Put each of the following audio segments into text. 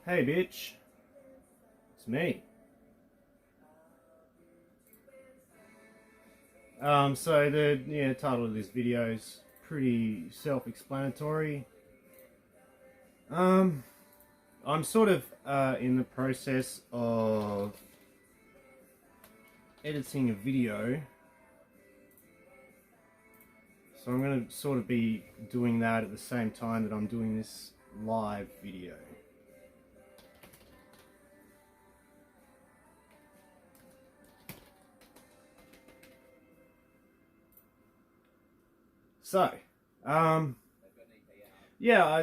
Hey bitch, it's me. So the title of this video is pretty self-explanatory. I'm sort of in the process of editing a video, so I'm going to sort of be doing that at the same time that I'm doing this live video. So,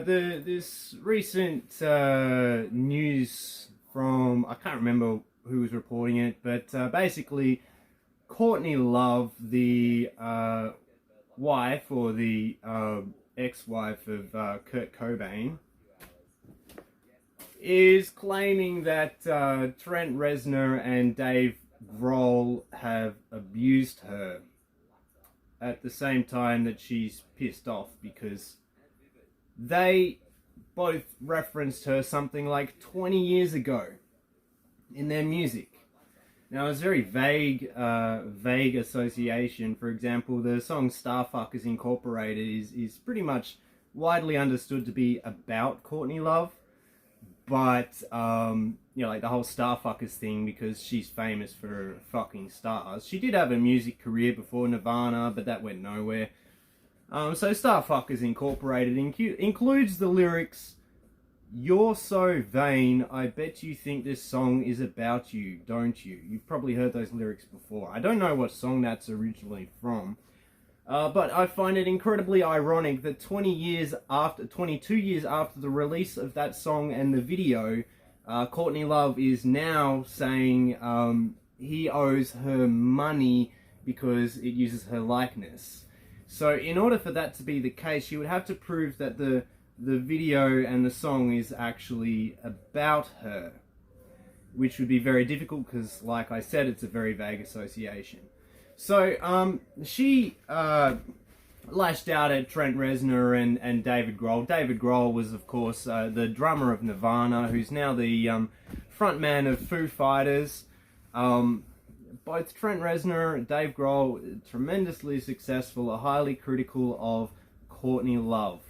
this recent news from, I can't remember who was reporting it, but basically Courtney Love, the wife or the ex-wife of Kurt Cobain, is claiming that Trent Reznor and Dave Grohl have abused her at the same time that she's pissed off because they both referenced her something like 20 years ago in their music. Now, it's very vague association. For example, the song Starfuckers Incorporated is pretty much widely understood to be about Courtney Love, but like the whole Starfuckers thing, because she's famous for fucking stars. She did have a music career before Nirvana, but that went nowhere. So Starfuckers Incorporated includes the lyrics, "You're so vain, I bet you think this song is about you, don't you?" You've probably heard those lyrics before. I don't know what song that's originally from, but I find it incredibly ironic that 22 years after the release of that song and the video, Courtney Love is now saying he owes her money because it uses her likeness. So in order for that to be the case, you would have to prove that the video and the song is actually about her, which would be very difficult because, like I said, it's a very vague association. So she lashed out at Trent Reznor and David Grohl. David Grohl was, of course, the drummer of Nirvana, who's now the frontman of Foo Fighters. Both Trent Reznor and Dave Grohl, tremendously successful, are highly critical of Courtney Love.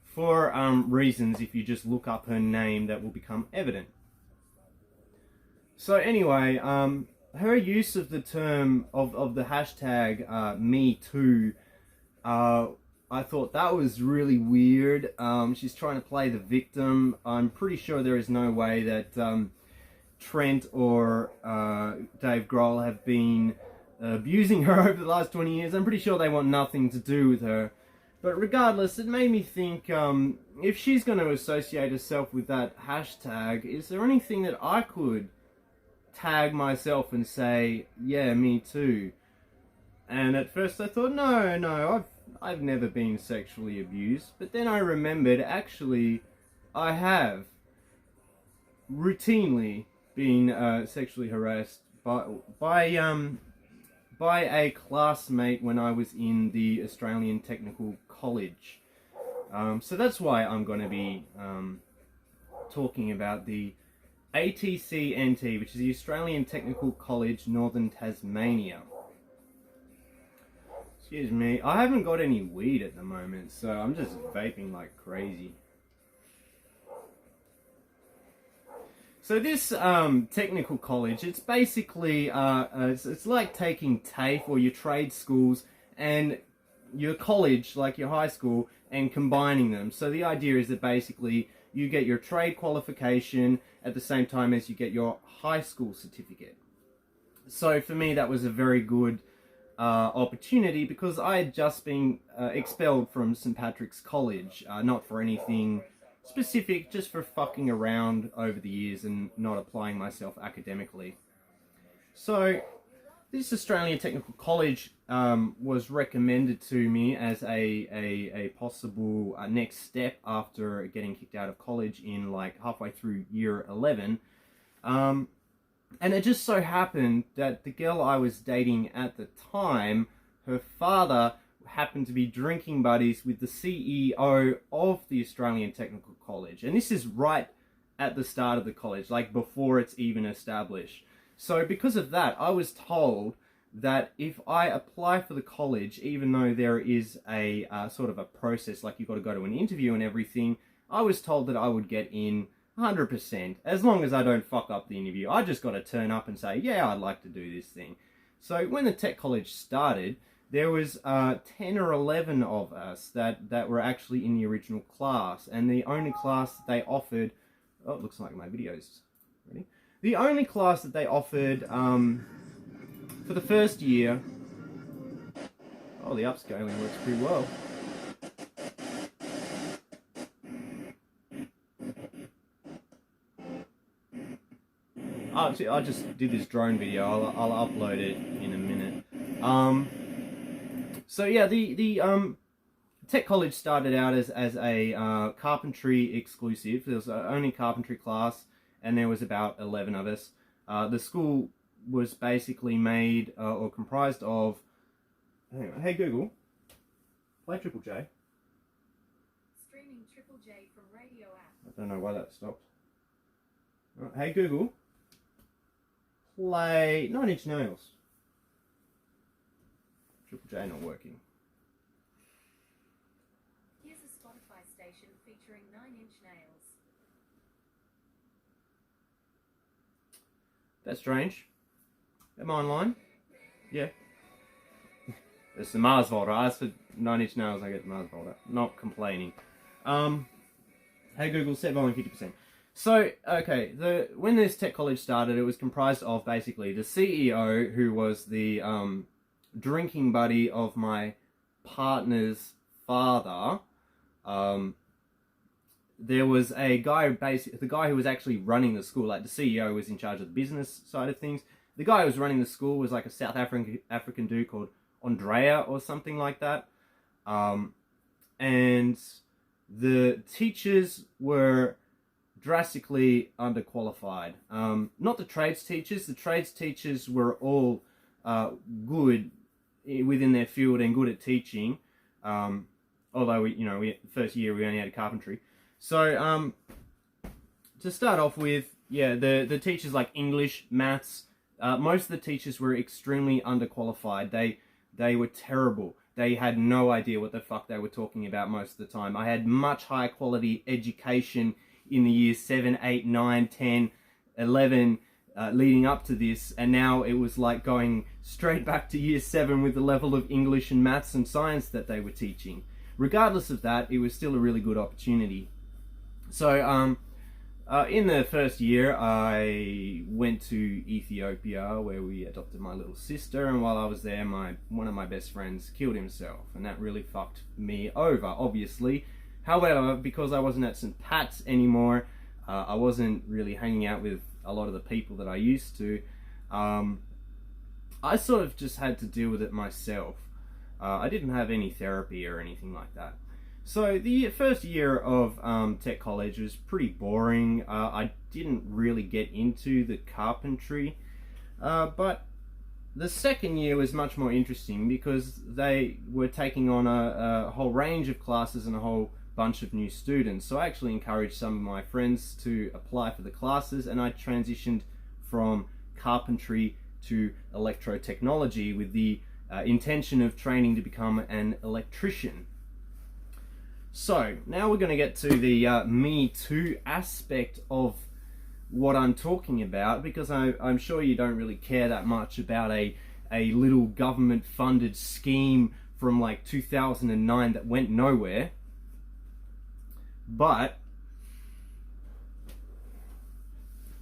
For reasons, if you just look up her name, that will become evident. So anyway, her use of the term, of the hashtag #MeToo, I thought that was really weird. She's trying to play the victim. I'm pretty sure there is no way that Trent or Dave Grohl have been abusing her over the last 20 years. I'm pretty sure they want nothing to do with her. But regardless, it made me think, if she's going to associate herself with that hashtag, is there anything that I could tag myself and say, yeah, me too? And at first I thought, no, I've never been sexually abused. But then I remembered, actually, I have routinely been sexually harassed by a classmate when I was in the Australian Technical College. So that's why I'm going to be talking about the ATCNT, which is the Australian Technical College, Northern Tasmania. Excuse me, I haven't got any weed at the moment, so I'm just vaping like crazy. So this technical college, it's basically, it's like taking TAFE or your trade schools and your college, like your high school, and combining them. So the idea is that basically you get your trade qualification at the same time as you get your high school certificate. So for me, that was a very good opportunity because I had just been expelled from St. Patrick's College, not for anything specific, just for fucking around over the years and not applying myself academically. So this Australian Technical College was recommended to me as a possible next step after getting kicked out of college in like halfway through year 11. And it just so happened that the girl I was dating at the time, her father happened to be drinking buddies with the CEO of the Australian Technical College. And this is right at the start of the college, like before it's even established. So because of that, I was told that if I apply for the college, even though there is a sort of a process, like you've got to go to an interview and everything, I was told that I would get in 100%, as long as I don't fuck up the interview. I just got to turn up and say, yeah, I'd like to do this thing. So when the tech college started, there was 10 or 11 of us that were actually in the original class, and the only class that they offered, oh, it looks like my video's ready. The only class that they offered for the first year, oh, the upscaling works pretty well. I just did this drone video. I'll upload it in a minute. So yeah, the tech college started out as a carpentry exclusive. There was only carpentry class, and there was about 11 of us. The school was basically made or comprised of. Hang on, hey Google, play Triple J. Streaming Triple J from radio app. I don't know why that stopped. Right, hey Google, play 9 Inch Nails. Triple J not working. Here's a Spotify station featuring 9 Inch Nails. That's strange. Am I online? Yeah. It's the Mars Volta. I asked for 9 Inch Nails, I get the Mars Volta. Not complaining. Hey Google, set volume 50%. So, okay, when this tech college started, it was comprised of basically the CEO, who was the drinking buddy of my partner's father. There was a guy, the guy who was actually running the school, like the CEO was in charge of the business side of things. The guy who was running the school was like a South African dude called Andrea or something like that. And the teachers were drastically underqualified. Not the trades teachers were all good within their field and good at teaching. Although first year we only had carpentry. So to start off with, yeah, the teachers like English, maths, most of the teachers were extremely underqualified. They were terrible. They had no idea what the fuck they were talking about most of the time. I had much higher quality education in the years 7, 8, 9, 10, 11, leading up to this, and now it was like going straight back to year 7 with the level of English and maths and science that they were teaching. Regardless of that, it was still a really good opportunity. So in the first year, I went to Ethiopia, where we adopted my little sister, and while I was there, one of my best friends killed himself, and that really fucked me over, obviously. However, because I wasn't at St. Pat's anymore, I wasn't really hanging out with a lot of the people that I used to. I sort of just had to deal with it myself. I didn't have any therapy or anything like that. So the first year of tech college was pretty boring. I didn't really get into the carpentry, but the second year was much more interesting because they were taking on a whole range of classes and a whole bunch of new students. So I actually encouraged some of my friends to apply for the classes, and I transitioned from carpentry to electrotechnology with the intention of training to become an electrician. So now we're going to get to the Me Too aspect of what I'm talking about, because I'm sure you don't really care that much about a little government funded scheme from like 2009 that went nowhere. But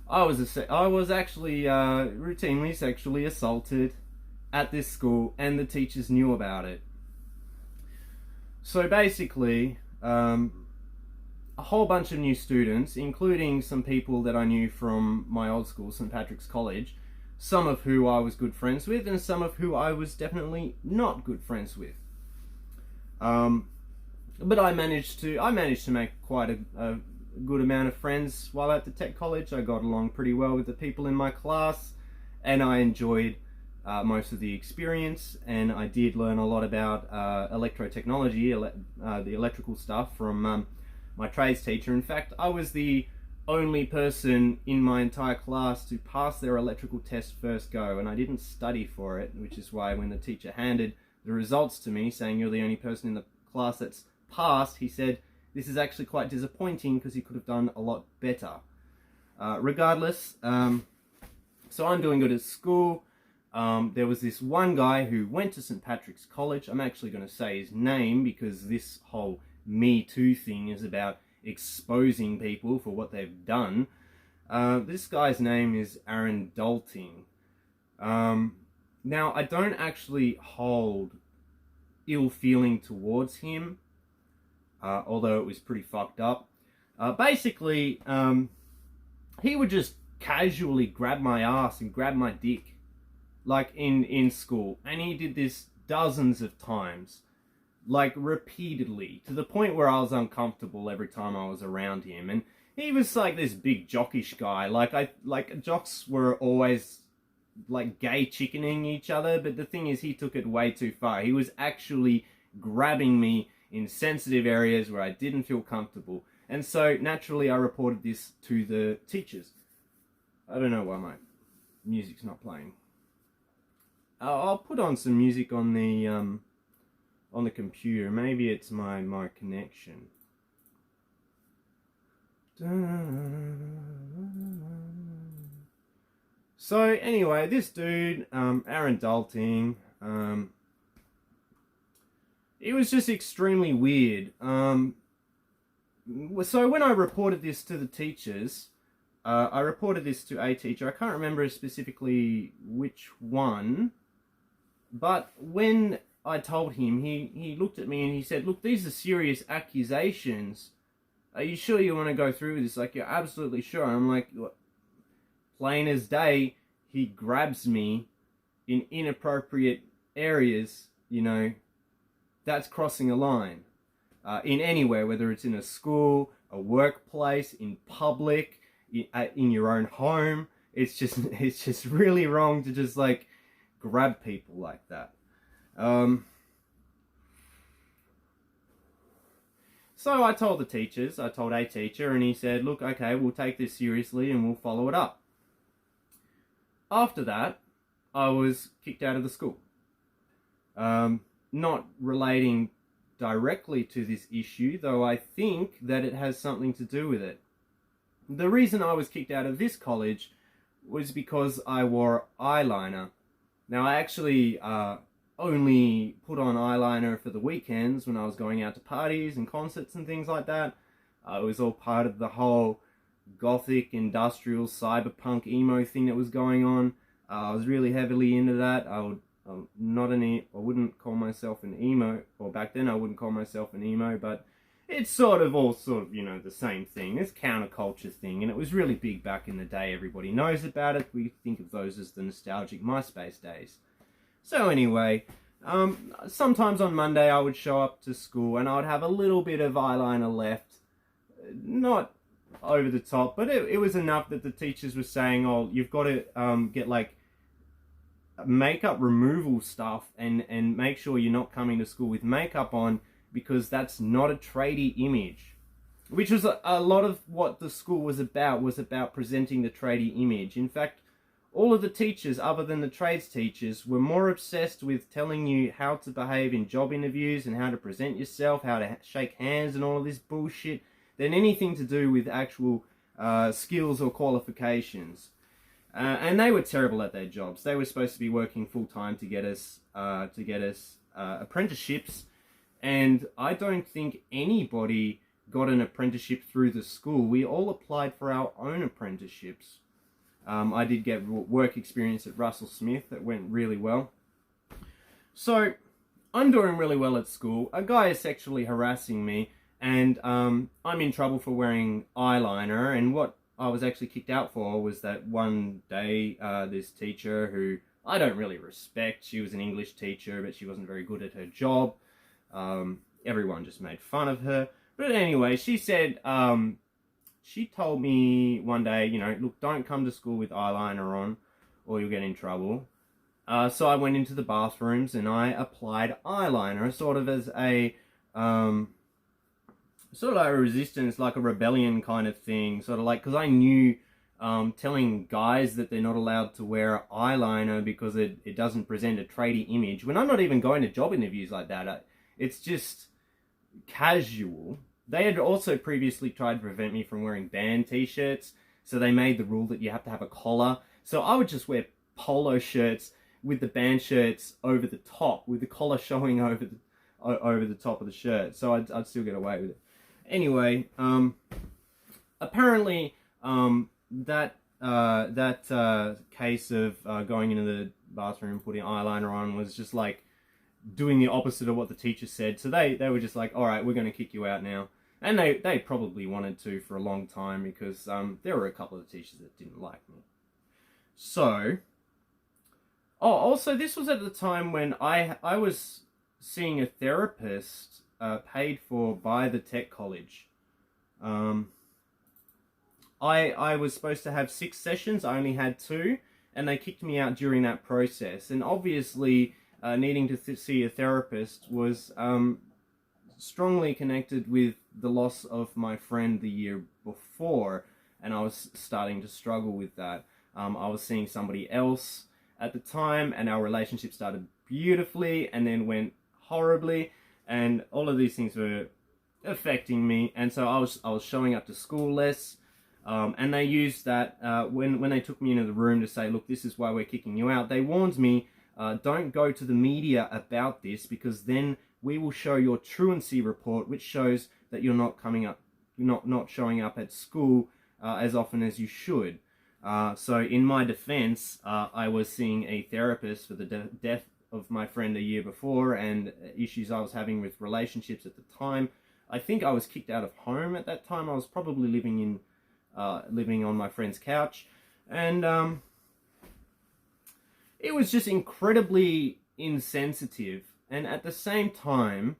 I was actually routinely sexually assaulted at this school, and the teachers knew about it. So basically, a whole bunch of new students, including some people that I knew from my old school, St. Patrick's College, some of who I was good friends with, and some of who I was definitely not good friends with. But I managed to make quite a good amount of friends while at the tech college. I got along pretty well with the people in my class, and I enjoyed most of the experience, and I did learn a lot about electrotechnology, the electrical stuff from my trades teacher. In fact, I was the only person in my entire class to pass their electrical test first go, and I didn't study for it, which is why when the teacher handed the results to me saying you're the only person in the class that's passed, he said this is actually quite disappointing because you could have done a lot better. Regardless, so I'm doing good at school. There was this one guy who went to St. Patrick's College. I'm actually going to say his name because this whole Me Too thing is about exposing people for what they've done. This guy's name is Aaron Dalting. Now, I don't actually hold ill feeling towards him, although it was pretty fucked up. Basically, he would just casually grab my ass and grab my dick, like in school. And he did this dozens of times, like repeatedly, to the point where I was uncomfortable every time I was around him. And he was like this big jockish guy. Like jocks were always like gay chickening each other, but the thing is he took it way too far. He was actually grabbing me in sensitive areas where I didn't feel comfortable. And so naturally I reported this to the teachers. I don't know why my music's not playing. I'll put on some music on the computer. Maybe it's my connection. So anyway, this dude, Aaron Dalting, it was just extremely weird. So when I reported this to the teachers, I reported this to a teacher. I can't remember specifically which one, but when I told him, he looked at me and he said, "Look, these are serious accusations. Are you sure you want to go through with this? Like, you're absolutely sure?" And I'm like, plain as day, he grabs me in inappropriate areas, you know, that's crossing a line. In anywhere, whether it's in a school, a workplace, in public, in your own home, it's just really wrong to just like grab people like that. So I told the teachers, I told a teacher, and he said, "Look, okay, we'll take this seriously and we'll follow it up." After that, I was kicked out of the school. Not relating directly to this issue, though I think that it has something to do with it. The reason I was kicked out of this college was because I wore eyeliner. Now, I actually only put on eyeliner for the weekends when I was going out to parties and concerts and things like that. It was all part of the whole gothic, industrial, cyberpunk, emo thing that was going on. I was really heavily into that. I wouldn't call myself an emo, or back then I wouldn't call myself an emo, but it's sort of, you know, the same thing. It's counterculture thing, and it was really big back in the day. Everybody knows about it. We think of those as the nostalgic MySpace days. So anyway, sometimes on Monday I would show up to school and I would have a little bit of eyeliner left. Not over the top, but it was enough that the teachers were saying, "Oh, you've got to get like makeup removal stuff and make sure you're not coming to school with makeup on, because that's not a tradie image." Which was a lot of what the school was about presenting the tradie image. In fact, all of the teachers, other than the trades teachers, were more obsessed with telling you how to behave in job interviews and how to present yourself, how to shake hands and all of this bullshit, than anything to do with actual skills or qualifications. And they were terrible at their jobs. They were supposed to be working full time to get us apprenticeships, and I don't think anybody got an apprenticeship through the school. We all applied for our own apprenticeships. I did get work experience at Russell Smith that went really well. So I'm doing really well at school. A guy is sexually harassing me, and I'm in trouble for wearing eyeliner. And what I was actually kicked out for was that one day this teacher, who I don't really respect, she was an English teacher, but she wasn't very good at her job. Everyone just made fun of her. But anyway, she said, she told me one day, you know, "Look, don't come to school with eyeliner on or you'll get in trouble." So I went into the bathrooms and I applied eyeliner, sort of as a sort of like a resistance, like a rebellion kind of thing. Sort of like, because I knew telling guys that they're not allowed to wear eyeliner because it doesn't present a tradie image. When I'm not even going to job interviews like that, it's just casual. They had also previously tried to prevent me from wearing band t-shirts, so they made the rule that you have to have a collar. So I would just wear polo shirts with the band shirts over the top, with the collar showing over the top of the shirt, so I'd still get away with it. Anyway, apparently that case of going into the bathroom and putting eyeliner on was just like doing the opposite of what the teacher said. So they were just like, all right, we're going to kick you out now. And they probably wanted to for a long time, because there were a couple of teachers that didn't like me. So, also this was at the time when I was seeing a therapist paid for by the tech college. I was supposed to have 6 sessions. I only had 2, and they kicked me out during that process. And obviously, needing to see a therapist was strongly connected with the loss of my friend the year before, and I was starting to struggle with that. I was seeing somebody else at the time, and our relationship started beautifully and then went horribly, and all of these things were affecting me. And so I was showing up to school less, and they used that when they took me into the room to say, look, this is why we're kicking you out. They warned me, don't go to the media about this, because then we will show your truancy report, which shows that you're not coming up, not showing up at school as often as you should. So in my defense, I was seeing a therapist for the death of my friend a year before, and issues I was having with relationships at the time. I think I was kicked out of home at that time. I was probably living on my friend's couch, and it was just incredibly insensitive. And at the same time,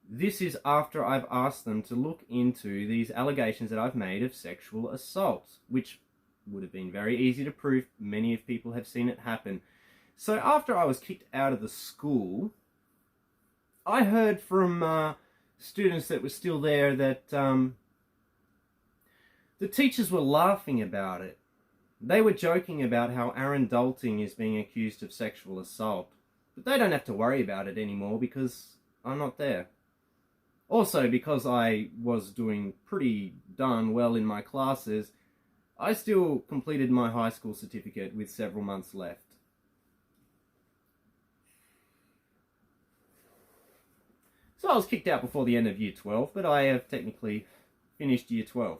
this is after I've asked them to look into these allegations that I've made of sexual assault, which would have been very easy to prove. Many of people have seen it happen. So after I was kicked out of the school, I heard from students that were still there that the teachers were laughing about it. They were joking about how Aaron Dalting is being accused of sexual assault. But they don't have to worry about it anymore because I'm not there. Also, because I was doing pretty darn well in my classes, I still completed my high school certificate with several months left. So I was kicked out before the end of year 12, but I have technically finished year 12.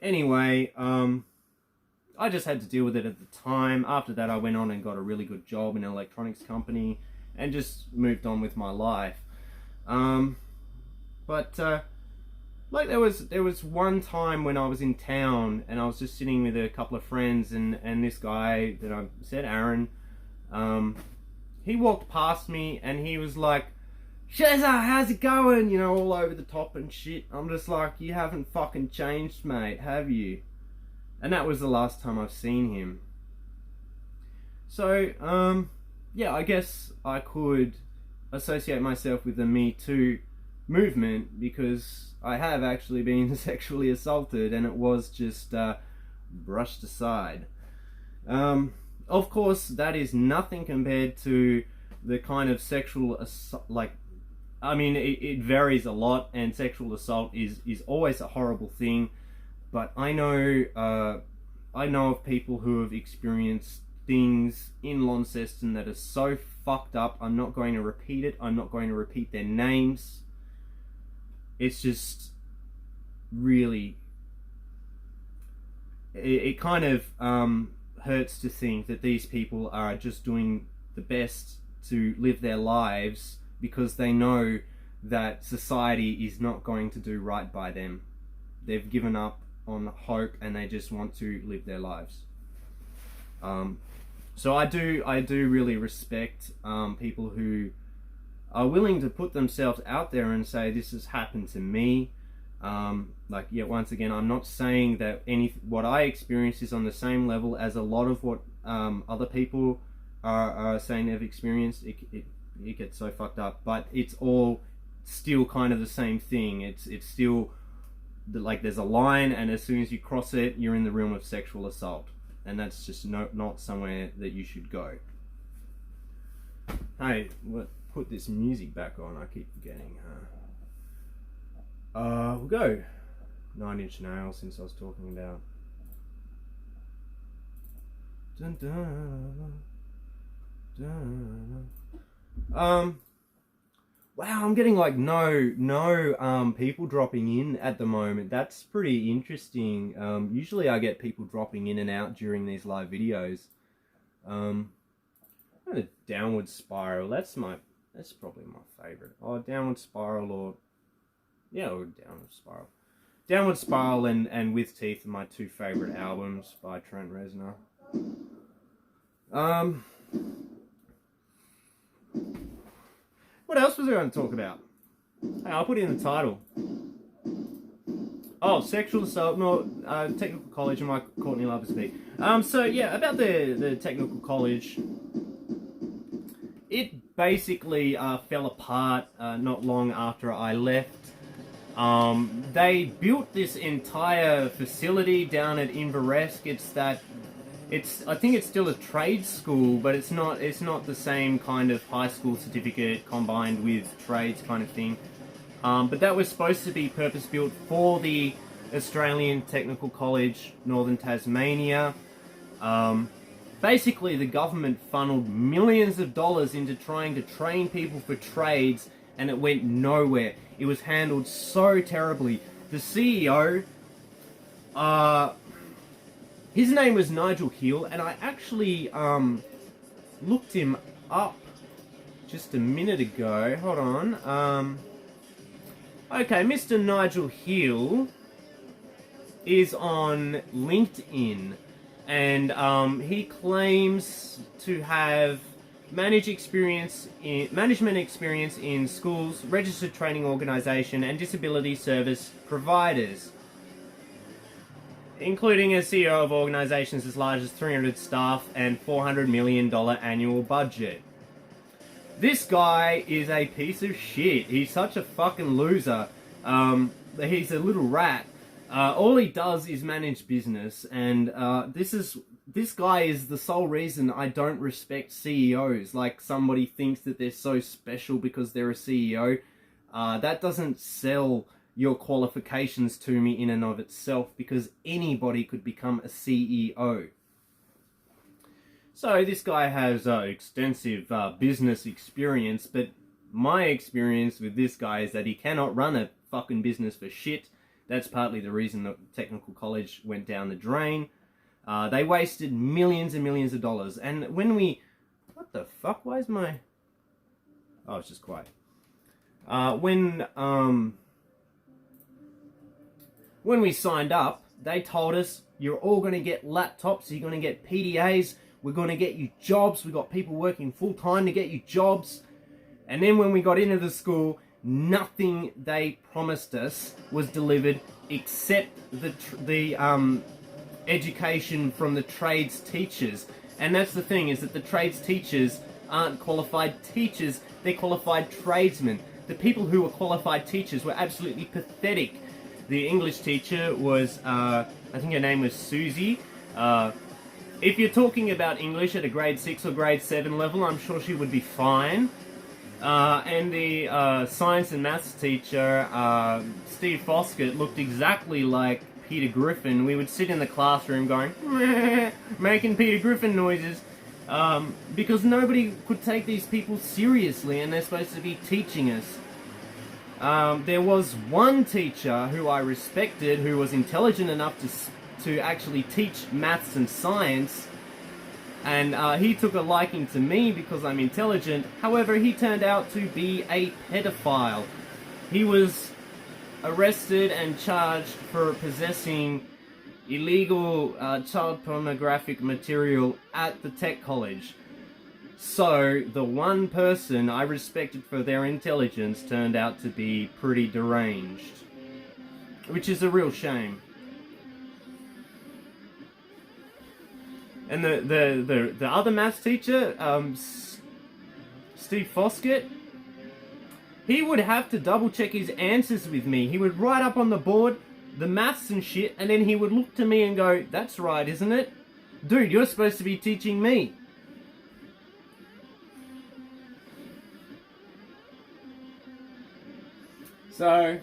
Anyway, I just had to deal with it at the time. After that, I went on and got a really good job in an electronics company and just moved on with my life. Like there was one time when I was in town and I was just sitting with a couple of friends, and this guy that I said, Aaron, he walked past me and he was like, Shazza, how's it going? You know, all over the top and shit. I'm just like, you haven't fucking changed, mate, have you? And that was the last time I've seen him. So, yeah, I guess I could associate myself with the Me Too movement because I have actually been sexually assaulted and it was just brushed aside. Of course, that is nothing compared to the kind of sexual assault, like, I mean, it varies a lot, and sexual assault is always a horrible thing. But I know of people who have experienced things in Launceston that are so fucked up. I'm not going to repeat it. I'm not going to repeat their names. It's just really, it kind of hurts to think that these people are just doing the best to live their lives because they know that society is not going to do right by them. They've given up on hope and they just want to live their lives. So I do really respect people who are willing to put themselves out there and say this has happened to me. Like, yeah, once again, I'm not saying that what I experience is on the same level as a lot of what other people are saying they've experienced. It gets so fucked up, but it's all still kind of the same thing. It's still like there's a line, and as soon as you cross it, you're in the realm of sexual assault, and that's just not somewhere that you should go. Hey, put this music back on. I keep forgetting. We'll go 9 Inch Nails, since I was talking about. Dun, dun, dun, dun. Wow, I'm getting like no people dropping in at the moment. That's pretty interesting. Usually I get people dropping in and out during these live videos. A downward spiral. That's probably my favorite. Oh, downward spiral or downward spiral. Downward Spiral and With Teeth are my two favorite albums by Trent Reznor. What else was I going to talk about? Hey, I'll put it in the title. Oh, sexual assault. No, technical college and my Courtney Love speak. So yeah, about the technical college. It basically fell apart not long after I left. They built this entire facility down at Riverside. I think it's still a trade school, but it's not the same kind of high school certificate combined with trades kind of thing. But that was supposed to be purpose built for the Australian Technical College, Northern Tasmania. Basically, the government funneled millions of dollars into trying to train people for trades, and it went nowhere. It was handled so terribly. The CEO, his name was Nigel Hill, and I actually looked him up just a minute ago. Hold on. Okay, Mr. Nigel Hill is on LinkedIn, and he claims to have management experience in schools, registered training organisation, and disability service providers, including as CEO of organisations as large as 300 staff and $400 million annual budget. This guy is a piece of shit. He's such a fucking loser. He's a little rat. All he does is manage business, and this guy is the sole reason I don't respect CEOs. Like, somebody thinks that they're so special because they're a CEO. That doesn't sell your qualifications to me in and of itself, because anybody could become a CEO. So this guy has extensive business experience, but my experience with this guy is that he cannot run a fucking business for shit. That's partly the reason that technical college went down the drain. They wasted millions and millions of dollars. And when we... What the fuck? Why is my... Oh, it's just quiet. When we signed up, they told us, you're all going to get laptops, you're going to get PDAs, we're going to get you jobs, we got people working full-time to get you jobs. And then when we got into the school, nothing they promised us was delivered except the education from the trades teachers. And that's the thing, is that the trades teachers aren't qualified teachers, they're qualified tradesmen. The people who were qualified teachers were absolutely pathetic. The English teacher was, I think her name was Susie. If you're talking about English at a grade 6 or grade 7 level, I'm sure she would be fine. And the science and maths teacher, Steve Foskett, looked exactly like Peter Griffin. We would sit in the classroom going, meh, making Peter Griffin noises, because nobody could take these people seriously, and they're supposed to be teaching us. There was one teacher who I respected, who was intelligent enough to actually teach maths and science, and he took a liking to me because I'm intelligent. However, he turned out to be a pedophile. He was arrested and charged for possessing illegal child pornographic material at the tech college. So, the one person I respected for their intelligence turned out to be pretty deranged. Which is a real shame. And the other maths teacher, Steve Foskett, he would have to double check his answers with me. He would write up on the board the maths and shit, and then he would look to me and go, "That's right, isn't it? Dude, you're supposed to be teaching me." So,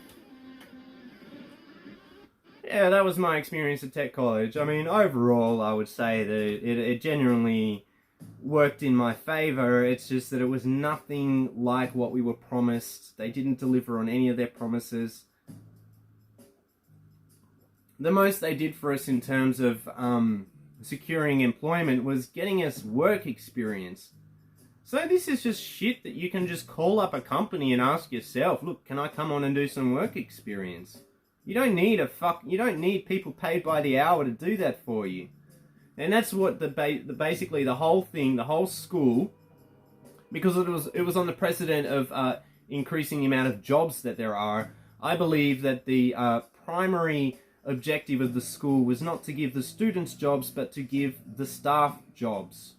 yeah, that was my experience at Tech College. I mean, overall, I would say that it genuinely worked in my favour. It's just that it was nothing like what we were promised. They didn't deliver on any of their promises. The most they did for us in terms of securing employment was getting us work experience. So this is just shit that you can just call up a company and ask yourself, "Look, can I come on and do some work experience?" You don't need people paid by the hour to do that for you. And that's what basically the whole thing, the whole school, because it was on the precedent of increasing the amount of jobs that there are. I believe that the primary objective of the school was not to give the students jobs, but to give the staff jobs.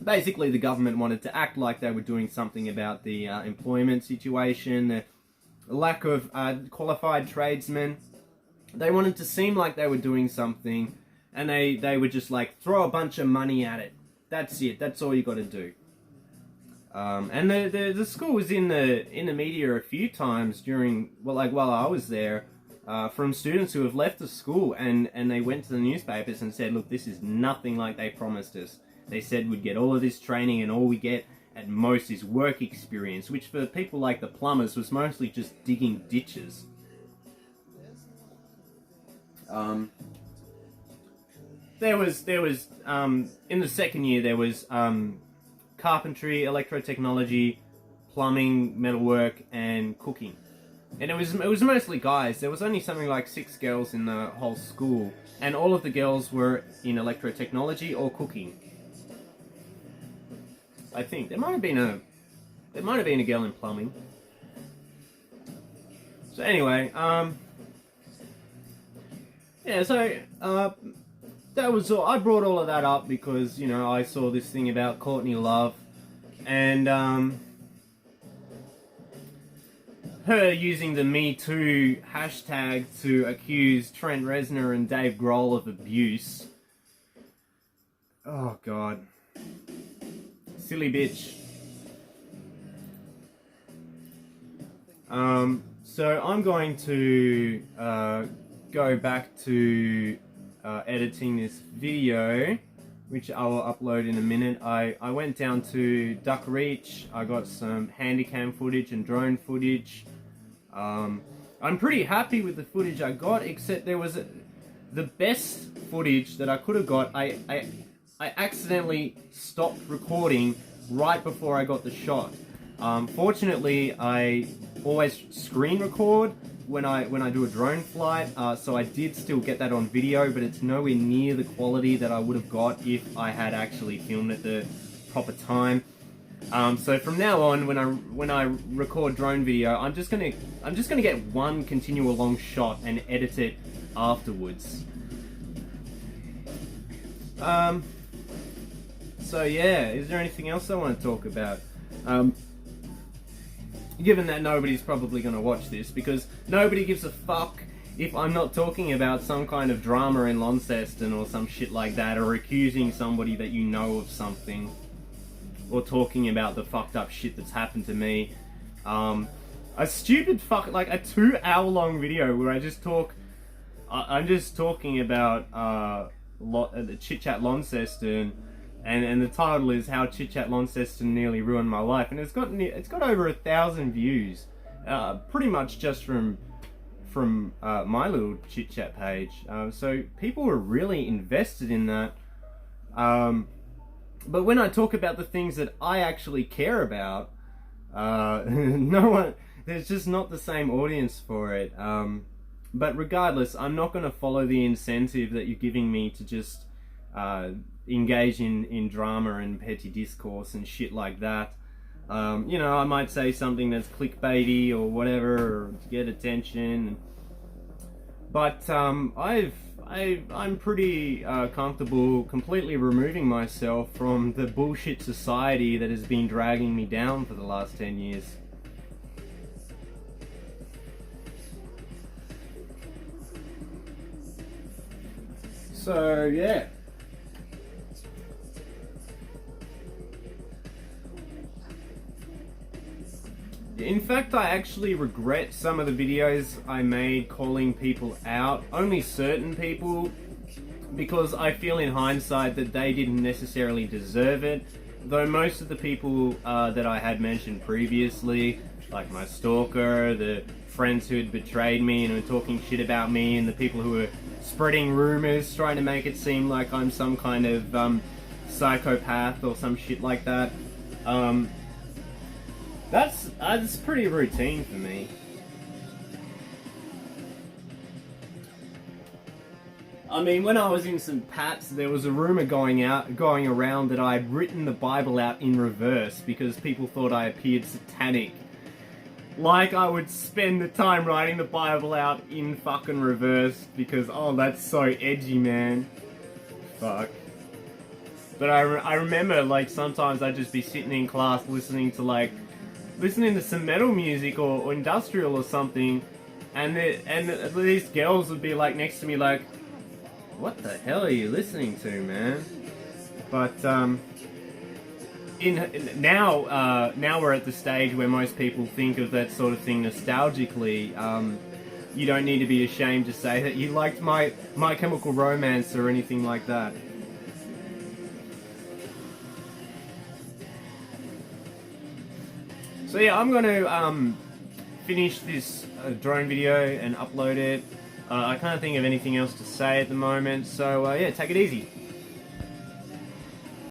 Basically, the government wanted to act like they were doing something about the employment situation, the lack of qualified tradesmen. They wanted to seem like they were doing something, and they would just like throw a bunch of money at it. That's it. That's all you got to do. And the school was in the media a few times while I was there, from students who have left the school and they went to the newspapers and said, "Look, this is nothing like they promised us. They said we'd get all of this training, and all we get at most is work experience," which for people like the plumbers was mostly just digging ditches. There was in the second year there was carpentry, electrotechnology, plumbing, metalwork, and cooking, and it was mostly guys. There was only something like 6 girls in the whole school, and all of the girls were in electrotechnology or cooking. I think there might have been a girl in plumbing. So anyway, yeah. So that was all. I brought all of that up because I saw this thing about Courtney Love, and her using the Me Too hashtag to accuse Trent Reznor and Dave Grohl of abuse. Oh God. Silly bitch. So I'm going to go back to editing this video, which I will upload in a minute. I went down to Duck Reach. I got some handycam footage and drone footage. I'm pretty happy with the footage I got, except there was the best footage that I could have got. I accidentally stopped recording right before I got the shot. Fortunately, I always screen record when I do a drone flight, so I did still get that on video, but it's nowhere near the quality that I would have got if I had actually filmed at the proper time. So from now on, when I record drone video, I'm just gonna get one continual long shot and edit it afterwards. So yeah, is there anything else I want to talk about? Given that nobody's probably going to watch this, because nobody gives a fuck if I'm not talking about some kind of drama in Launceston or some shit like that, or accusing somebody that you know of something, or talking about the fucked up shit that's happened to me. A stupid like a 2-hour-long video where I just talk. I'm just talking about the Chit Chat Launceston. And the title is "How Chit Chat Launceston Nearly Ruined My Life," and it's got over 1,000 views, pretty much just from my little chit chat page. So people were really invested in that. But when I talk about the things that I actually care about, no one. There's just not the same audience for it. But regardless, I'm not going to follow the incentive that you're giving me to just engage in drama and petty discourse and shit like that. I might say something that's clickbaity or whatever, or to get attention. But I'm pretty comfortable completely removing myself from the bullshit society that has been dragging me down for the last 10 years. So, yeah. In fact, I actually regret some of the videos I made calling people out, only certain people, because I feel in hindsight that they didn't necessarily deserve it, though most of the people that I had mentioned previously, like my stalker, the friends who had betrayed me and were talking shit about me, and the people who were spreading rumors, trying to make it seem like I'm some kind of psychopath or some shit like that. That's pretty routine for me. I mean, when I was in St. Pat's, there was a rumor going around that I'd written the Bible out in reverse because people thought I appeared satanic. Like I would spend the time writing the Bible out in fucking reverse because, oh, that's so edgy, man. Fuck. But I remember, like, sometimes I'd just be sitting in class listening to some metal music or industrial or something, and these girls would be like next to me like, what the hell are you listening to, man? But now we're at the stage where most people think of that sort of thing nostalgically. You don't need to be ashamed to say that you liked My Chemical Romance or anything like that. So yeah, I'm going to finish this drone video and upload it. I can't think of anything else to say at the moment, so yeah, take it easy.